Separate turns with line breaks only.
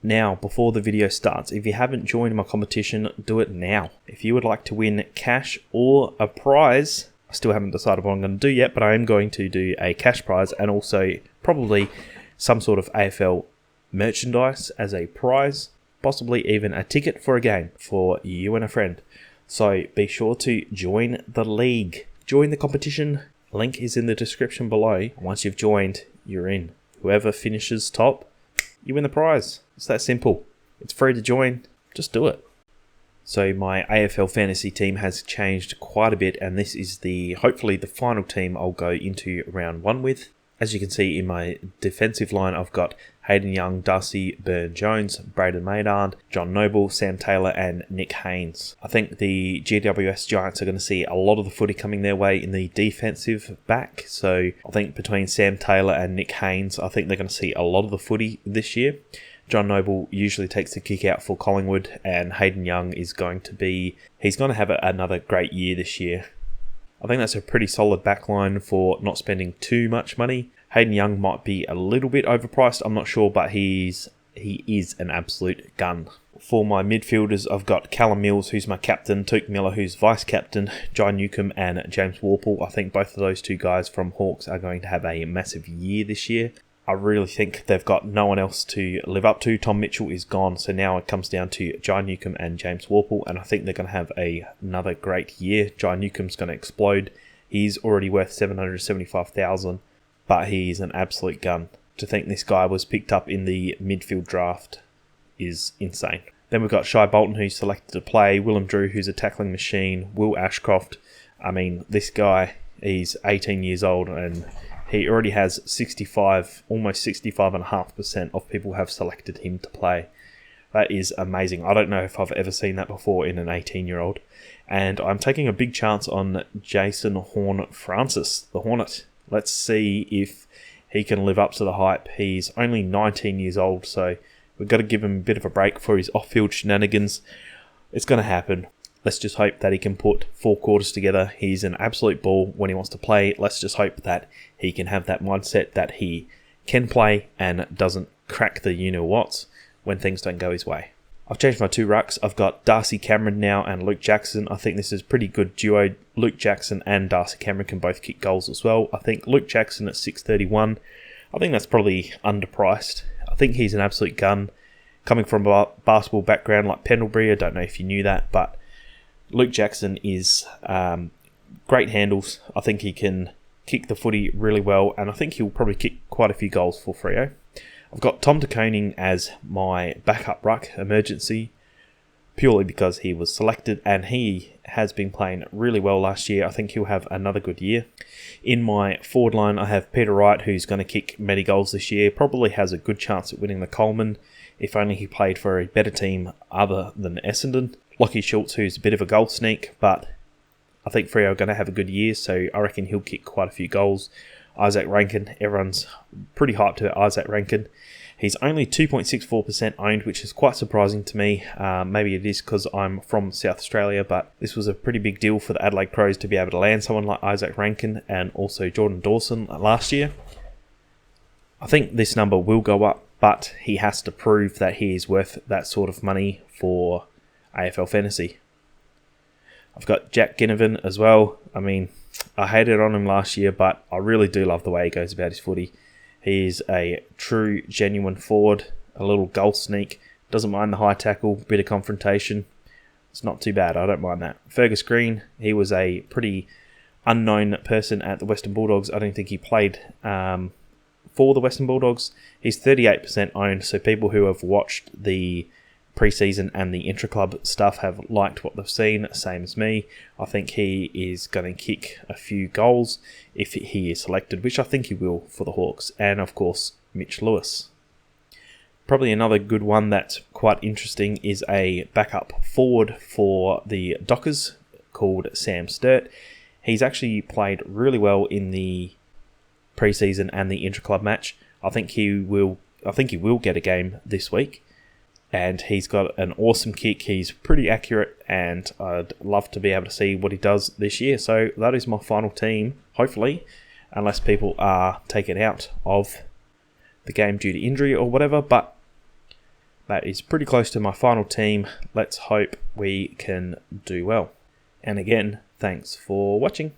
Now, before the video starts, if you haven't joined my competition, do it now. If you would like to win cash or a prize, I still haven't decided what I'm going to do yet, but I am going to do a cash prize and also probably some sort of AFL merchandise as a prize, possibly even a ticket for a game for you and a friend. So be sure to join the league. Join the competition. Link is in the description below. Once you've joined, you're in. Whoever finishes top, you win the prize. It's that simple. It's free to join. Just do it. So my AFL fantasy team has changed quite a bit, and this is hopefully the final team I'll go into round 1 with. As you can see in my defensive line, I've got Hayden Young, Darcy Byrne-Jones, Braden Maynard, John Noble, Sam Taylor and Nick Haynes. I think the GWS Giants are going to see a lot of the footy coming their way in the defensive back. So I think between Sam Taylor and Nick Haynes, I think they're going to see a lot of the footy this year. John Noble usually takes the kick out for Collingwood, and Hayden Young he's going to have another great year this year. I think that's a pretty solid backline for not spending too much money. Hayden Young might be a little bit overpriced, I'm not sure, but he is an absolute gun. For my midfielders, I've got Callum Mills, who's my captain, Touk Miller, who's vice-captain, Jai Newcombe and James Worpel. I think both of those two guys from Hawks are going to have a massive year this year. I really think they've got no one else to live up to. Tom Mitchell is gone, so now it comes down to Jai Newcombe and James Worpel, and I think they're going to have another great year. Jai Newcombe's going to explode. He's already worth $775,000, but he's an absolute gun. To think this guy was picked up in the midfield draft is insane. Then we've got Shai Bolton, who's selected to play, Willem Drew, who's a tackling machine, Will Ashcroft. I mean, this guy, he's 18 years old, and he already has almost 65.5% of people have selected him to play. That is amazing. I don't know if I've ever seen that before in an 18-year-old. And I'm taking a big chance on Jason Horne-Francis, the Hornet. Let's see if he can live up to the hype. He's only 19 years old, so we've got to give him a bit of a break for his off-field shenanigans. It's going to happen. Let's just hope that he can put 4 quarters together. He's an absolute ball when he wants to play. Let's just hope that he can have that mindset that he can play and doesn't crack the you-know-whats when things don't go his way. I've changed my 2 rucks. I've got Darcy Cameron now and Luke Jackson. I think this is a pretty good duo. Luke Jackson and Darcy Cameron can both kick goals as well. I think Luke Jackson at 631, I think that's probably underpriced. I think he's an absolute gun. Coming from a basketball background like Pendlebury, I don't know if you knew that, but Luke Jackson is great handles. I think he can kick the footy really well, and I think he'll probably kick quite a few goals for Freo. I've got Tom De Koning as my backup ruck emergency, purely because he was selected and he has been playing really well last year. I think he'll have another good year. In my forward line, I have Peter Wright, who's going to kick many goals this year, probably has a good chance at winning the Coleman, if only he played for a better team other than Essendon. Lachie Schultz, who's a bit of a goal sneak, but I think Freo are going to have a good year, so I reckon he'll kick quite a few goals. Isaac Rankin, everyone's pretty hyped to Isaac Rankin. He's only 2.64% owned, which is quite surprising to me. Maybe it is because I'm from South Australia, but this was a pretty big deal for the Adelaide Crows to be able to land someone like Isaac Rankin and also Jordan Dawson last year. I think this number will go up, but he has to prove that he is worth that sort of money for AFL Fantasy. I've got Jack Ginnivan as well. I mean, I hated on him last year, but I really do love the way he goes about his footy. He's a true, genuine forward, a little goal sneak, doesn't mind the high tackle, bit of confrontation. It's not too bad, I don't mind that. Fergus Green, he was a pretty unknown person at the Western Bulldogs. I don't think he played for the Western Bulldogs. He's 38% owned, so people who have watched the preseason and the intra-club stuff have liked what they've seen, same as me. I think he is going to kick a few goals if he is selected, which I think he will for the Hawks. And of course, Mitch Lewis. Probably another good one that's quite interesting is a backup forward for the Dockers called Sam Sturt. He's actually played really well in the preseason and the intra-club match. I think he will get a game this week. And he's got an awesome kick. He's pretty accurate, and I'd love to be able to see what he does this year. So that is my final team, hopefully, unless people are taken out of the game due to injury or whatever. But That is pretty close to my final team. Let's hope we can do well. And again, thanks for watching.